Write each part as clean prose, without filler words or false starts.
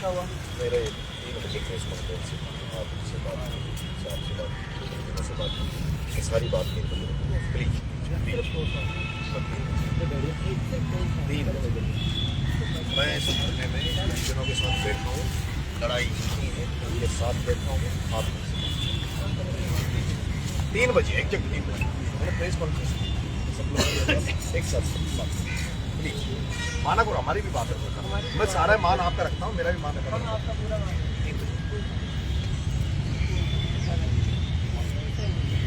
लिखा हुआ? मेरे 3 बजे प्रेस कॉन्फ्रेंस से आपसे बात की, सारी बात नहीं करी प्लीज। 3 बजे मैं इस महीने में जनों के साथ बैठा हूँ, लड़ाई नहीं है, उनके साथ बैठा हूँ। आप 3 बजे एग्जैक्ट 3 बजे मैंने प्रेस कॉन्फ्रेंस की, सब लोग एक साथ प्लीज माना करो, हमारी भी बात है। मैं सारा मान आपका रखता हूँ, मेरा भी मान रखता हूँ।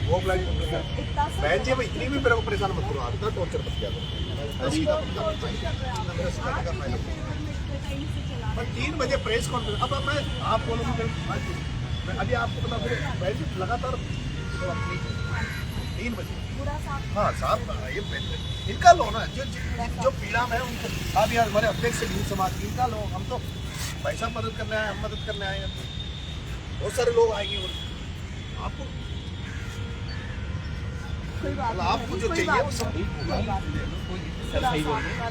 वो बहन जी, मैं इतनी भी मेरे को परेशान मत करो, इतना टॉर्चर मत किया करो। 3 बजे प्रेस कॉन्फ्रेंस, अब मैं आप बोलोगे अभी आपको पता फिर लगातार 3 बजे। हाँ साहब, ये इनका लो ना, जो पीड़ा में है उनको। आप यार हमारे अध्यक्ष हिंदू समाज की इनका लो, हम तो पैसा मदद करने आए, हम मदद करने आए हैं। बहुत सारे लोग आएंगे और आपको जो चाहिए वो सब सही बोल रहे हैं।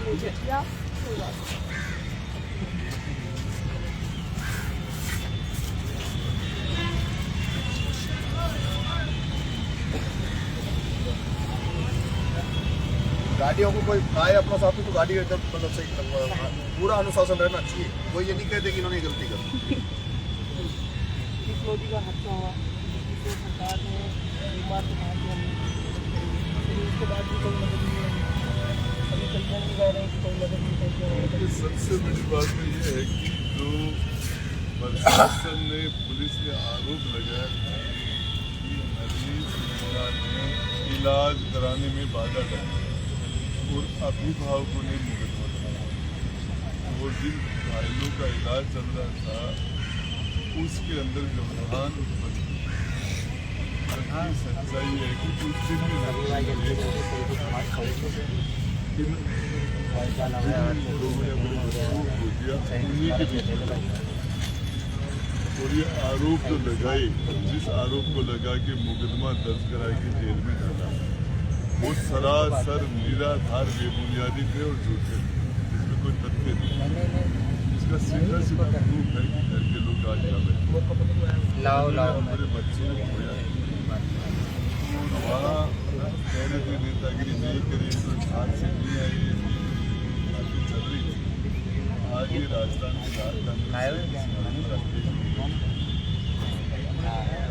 गाड़ियों को कोई आए अपना साथी तो गाड़ी एकदम मतलब सही पूरा अनुशासन रहना चाहिए। कोई ये नहीं कहते कि इन्होंने गलती कर मोदी का हादसा हुआ, सरकार ने एक बार तो मान दिया, उसके बाद भी कोई मदद नहीं है। अभी चलते नहीं जा रहे हैं कि कोई मदद नहीं करते। सबसे बड़ी बात तो ये है कि जो प्रशासन ने, पुलिस ने आरोप लगाया कि नरेश मीणा ने इलाज कराने में बाधा डाली और अभिभावकों ने मुकदमा कराया। वो जिन घायलों का इलाज चल रहा था उसके अंदर व्यवधान उत्पन्न हुआ। सच्चाई है कि उस दिन भी लोगों ने अपने बच्चों को दिया, उन्हीं के बीच में। और ये आरोप जो लगाए, जिस आरोप को लगा के मुकदमा दर्ज करा के जेल में डाला, वो सरासर निराधार बेबुनियादी थे और झूठे, इसमें कोई तथ्य नहीं। इसका सीधा सीधा प्रूफ है कि घर के लोग आज यहाँ बैठे हमारे बच्चे को खोया। वहाँ कह रहे थे नेतागिरी नहीं करी, तो हाथ से नहीं आई, बातें चल रही थी। आज ये राजस्थान की राजधानी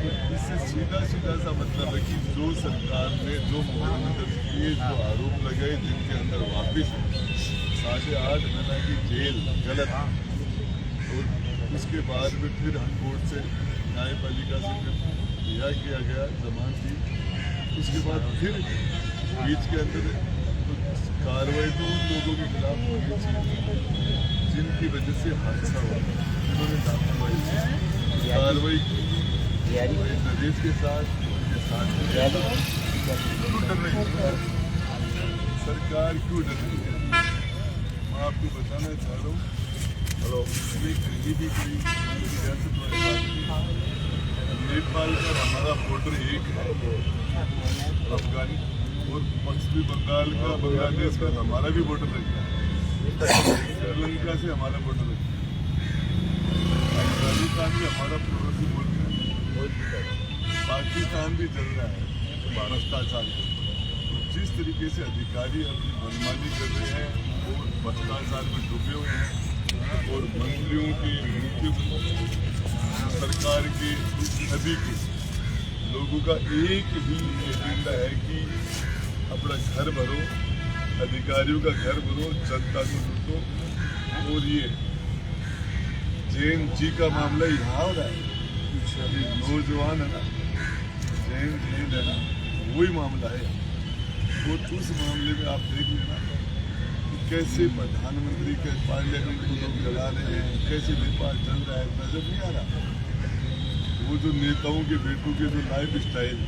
इससे सीधा सीधा सा मतलब है कि जो सरकार ने जो मुकदमे दर्ज किए, जो आरोप लगाए, जिनके अंदर वापिस 8.5 महीना की जेल गलत, और उसके बाद में फिर हम कोर्ट से न्यायपालिका से फिर रिहा किया गया, जमानत दी। उसके बाद फिर बीच के अंदर कार्रवाई तो उन लोगों के खिलाफ होनी चाहिए जिनकी वजह से हादसा हुआ, जिन्होंने लापरवाही कार्रवाई की। नरेश के साथ उनके साथ क्यों डर रही है सरकार, क्यों डर रही है? मैं आपको बताना चाह रहा हूँ, हेलो, कहीं भी कोई सियासत वाली बात नहीं। नेपाल का हमारा बॉर्डर एक है, अफगानी, और पश्चिमी बंगाल का, बांग्लादेश का हमारा भी बॉर्डर लगता है, श्रीलंका से हमारा बॉर्डर लगता है, अफगानिस्तान भी हमारा पड़ोसी बॉर्डर है, पाकिस्तान भी चल रहा है भ्रष्टाचार। तो जिस तरीके से अधिकारी अपनी मनमानी कर रहे हैं और भ्रष्टाचार में डूबे हुए हैं, और मंत्रियों की, सरकार के सभी के लोगों का एक ही एजेंडा है कि अपना घर भरो, अधिकारियों का घर भरो, जनता को लूटो। और ये जैन जी का मामला यहाँ हो रहा है, नौजवान है ना, जैन है ना, वही मामला है। और उस मामले में आप देख लेना कि कैसे प्रधानमंत्री के पार्लियामेंट को लोग लगा रहे हैं, कैसे नेपाल चल रहा है, नजर नहीं आ रहा। वो जो नेताओं के बेटों के जो लाइफ स्टाइल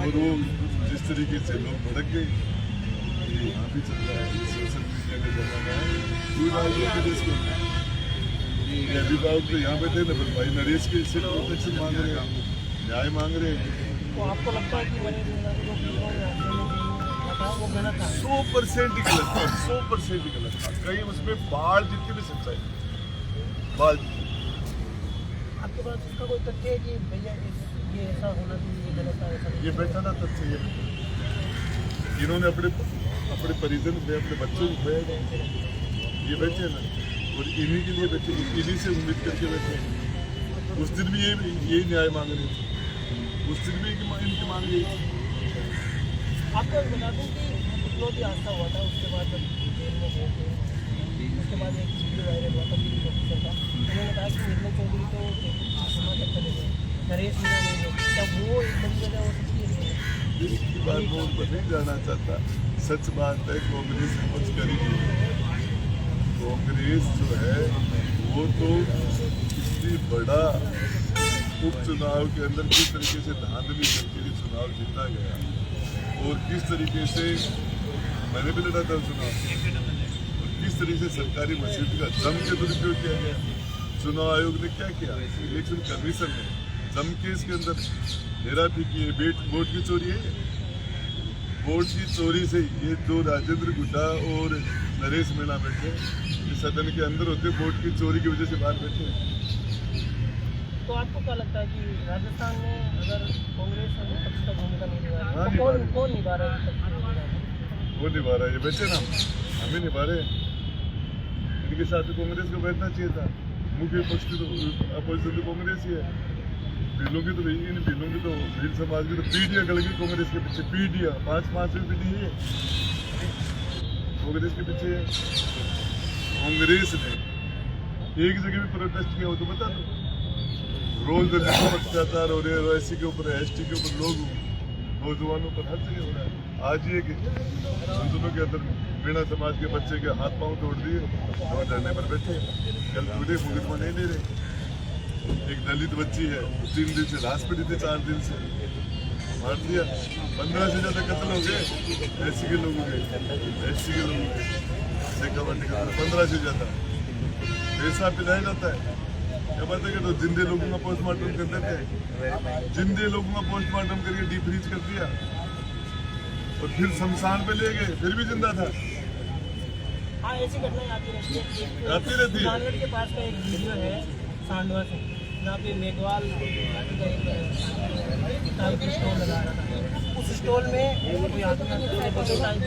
और वो जिस तरीके से लोग भड़क गए, ये यहाँ भी चल रहा है, सोशल मीडिया का जमाना है। अभिभावक तो यहाँ बैठे ना, फिर भाई नरेश के इससे प्रोटेक्शन मांग रहे हैं, न्याय मांग रहे हैं। तो आपको लगता है कि 100% ही गलत था, 100% ही गलत था। कहीं उसमें बाढ़ जितनी भी सच्चाई, बाल आपके पास इसका कोई तथ्य है कि भैया ये ऐसा होना चाहिए, ये गलत है, ऐसा ये बैठा था तब से इन्होंने अपने परिजन पे अपने बच्चों को खोया, ये बैठे ना, और इन्हीं के लिए बैठे, इन्हीं से उम्मीद करके बैठे। उस दिन भी यही न्याय मांग रहे थे, उस दिन भी इनकी मांग रही थी। आपको बता दूं कि इकलौती हादसा हुआ था, उसके बाद जब जेल में गए थे, उसके बाद एक वीडियो वायरल हुआ था पुलिस ऑफिसर का, उन्होंने कहा कि निर्मल चौधरी तो क्षमा तक चले गए, नरेश मीणा नहीं गए, क्या वो एक बड़ी वजह हो सकती है? इसकी बात मैं उन पर नहीं जाना चाहता। सच बात है, कांग्रेस ने कुछ करी नहीं। कांग्रेस जो है वो तो इतनी बड़ा उपचुनाव के अंदर किस तरीके से धांधली करके चुनाव जीता गया, और किस तरीके से मैंने भी लड़ा था चुनाव, और किस तरीके से सरकारी मशीन का जम के दुरुपयोग किया गया। चुनाव आयोग ने क्या किया, इलेक्शन कमीशन ने जम के इसके अंदर हेरा फेरी है, वोट की चोरी है। वोट की चोरी से ये दो राजेंद्र गुड्डा और नरेश मीणा बैठे इस सदन के अंदर होते, वोट की चोरी की वजह से बाहर बैठे। तो आपको क्या लगता है कि राजस्थान में अगर कांग्रेस विपक्ष का भूमिका नहीं निभा रहा हाँ, है, तो कौन निभा रहा है विपक्ष की भूमिका? वो निभा रहा है, ये बैठे ना, हम ही निभा रहे हैं। इनके साथ कांग्रेस को बैठना चाहिए था। मुख्य विपक्ष की तो अपोजिशन तो कांग्रेस ही है। बिलों की तो भील समाज की तो पीढ़ियाँ गल गई कांग्रेस के पीछे, पीढ़ियाँ 5-5 पीढ़ी है कांग्रेस के पीछे। कांग्रेस ने एक जगह भी प्रोटेस्ट किया हो तो बता दो। रोज अत्याचार हो रहे हैं, एससी के ऊपर, एसटी के ऊपर, लोग नौजवानों पर हर जगह हो रहा है। आज ये कि संसदों के अंदर मीणा समाज के बच्चे के हाथ पांव तोड़ दिए और धरने पर बैठे। कल पूरे मुकदमा नहीं ले रहे। एक दलित बच्ची है, 3 दिन से लाश पड़ी थी, 4 दिन से मार दिया। 15 से ज्यादा कत्ल हो गए एससी के लोगों के, एससी के लोगों के शेखावाटी का 15 से ज्यादा। पैसा पिलाया जाता है, क्या बात है कि तो जिंदे लोगों का पोस्टमार्टम कर देते हैं। जिंदे लोगों का पोस्टमार्टम करके डीप फ्रीज कर दिया और फिर शमशान पे ले गए, फिर भी जिंदा था। हाँ, ऐसी घटनाएं आती रहती है। आती रहती है। जानवर के पास का एक वीडियो है सांडवा से, जहाँ पे मेघवाल का स्टॉल लगा रहा था। उस स्टॉल में कोई आदमी टाइम दे रहा है,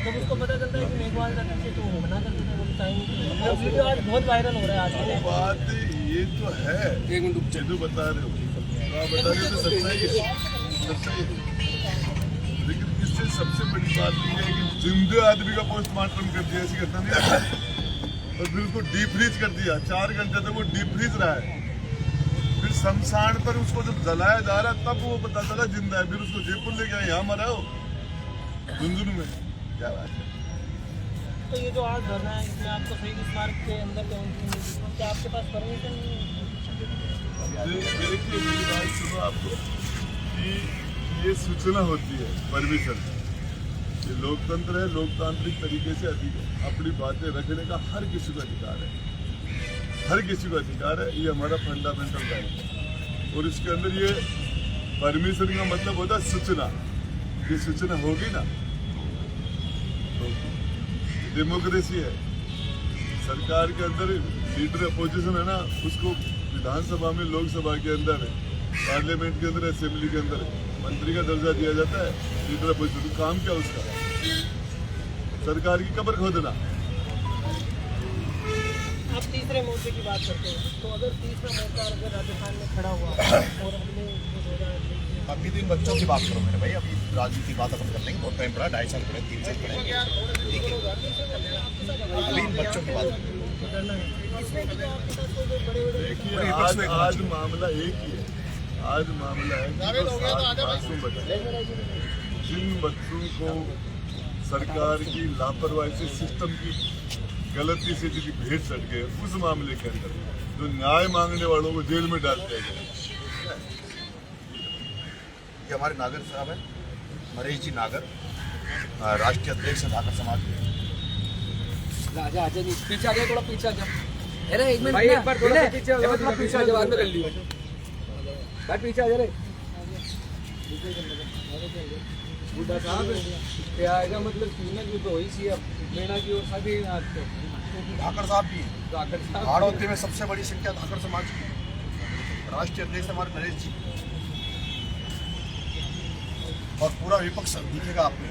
जब उसको पता चलता है कि मेघवाल का पीछे, तो वो मना कर देता है, वो टाइम। वो वीडियो आज बहुत वायरल हो रहा है आज। बात ये तो है, ये जो बता रहे हो, तो आप बता रहे हो तो सच्चाई है, सच्चाई है। लेकिन इससे सबसे बड़ी बात यह है कि जिंदे आदमी का पोस्टमार्टम कर दिया, ऐसी घटना नहीं आती। और फिर उसको डीप फ्रीज कर दिया, 4 घंटे तक वो डीप फ्रीज रहा है। फिर शमशान पर उसको जब जलाया जा रहा है तब वो पता चला जिंदा है। फिर उसको जयपुर ले गया, यहाँ मरा हो झुंझुनू में। क्या बात है। तो ये जो आज धरना है, इसमें आपको शहीद स्मारक के अंदर पहुँचने, क्या आपके पास परमिशन? देखिए मेरी बात सुनो आपको, कि ये सूचना होती है परमिशन। ये लोकतंत्र है, लोकतांत्रिक तरीके से अपनी बातें रखने का हर किसी को अधिकार है, हर किसी को अधिकार है। ये हमारा फंडामेंटल राइट है। और इसके अंदर ये परमिशन का मतलब होता है सूचना। ये सूचना होगी ना तो डेमोक्रेसी है। सरकार के अंदर लीडर अपोजिशन है ना, उसको विधानसभा में, लोकसभा के अंदर, पार्लियामेंट के अंदर, असेंबली के अंदर मंत्री का दर्जा दिया जाता है। लीडर अपोजिशन काम क्या उसका? सरकार की कब्र खोदना। आप तीसरे मोर्चे की बात करते हैं, तो अगर तीसरा मोर्चा अगर राजस्थान में खड़ा हुआ और अगले अभी दिन बच्चों की बात करो मेरे भाई, अभी राजनीति बात अपन कर लेंगे। बहुत टाइम पड़ा, 2.5 साल पड़े, 3 साल पड़े, अभी इन बच्चों की बात करना है, इसमें कि आपके पास कोई बड़े देखिए आज मामला एक ही है। आज मामला है कि जो 7 मासूम बच्चे, जिन बच्चों को सरकार की लापरवाही से, सिस्टम की गलती से जिनकी भेंट सट गए, उस मामले के अंदर जो न्याय मांगने वालों को जेल में डाल दिया गया। ये हमारे नागर साहब हैं, नरेश जी नागर, राष्ट्रीय अध्यक्ष नागर समाज के। आजा आजा जी, पीछे आ जाए, थोड़ा पीछे आ जाओ। अरे एक मिनट भाई, एक बार थोड़ा पीछे आ जाओ, पीछे आ जाओ, बाद में कर लियो भाई, पीछे आ जा रे। बुढ़ा साहब क्या आएगा, मतलब क्यों ना, क्यों तो वही सी अब मीणा की और साथी आज तो धाकड़ साहब भी हैं। जाकर साहब हाड़ौती में सबसे बड़ी संख्या धाकड़ समाज की है। राष्ट्रीय अध्यक्ष हमारे नरेश जी और पूरा विपक्ष दिखेगा आपने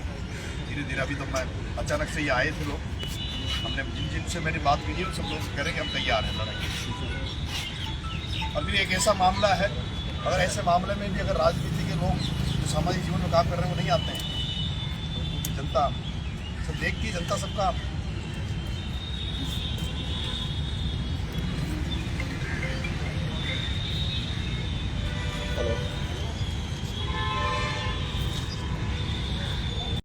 धीरे धीरे। अभी तो मैं अचानक से ये आए थे लोग, हमने जिनसे मेरी बात हुई उन सब लोग कह रहे कि हम तैयार हैं लड़ाई। और फिर एक ऐसा मामला है, अगर ऐसे मामले में भी अगर राजनीति के लोग जो सामाजिक जीवन में काम कर रहे हैं वो नहीं आते हैं, जनता सब देखती है, जनता सबका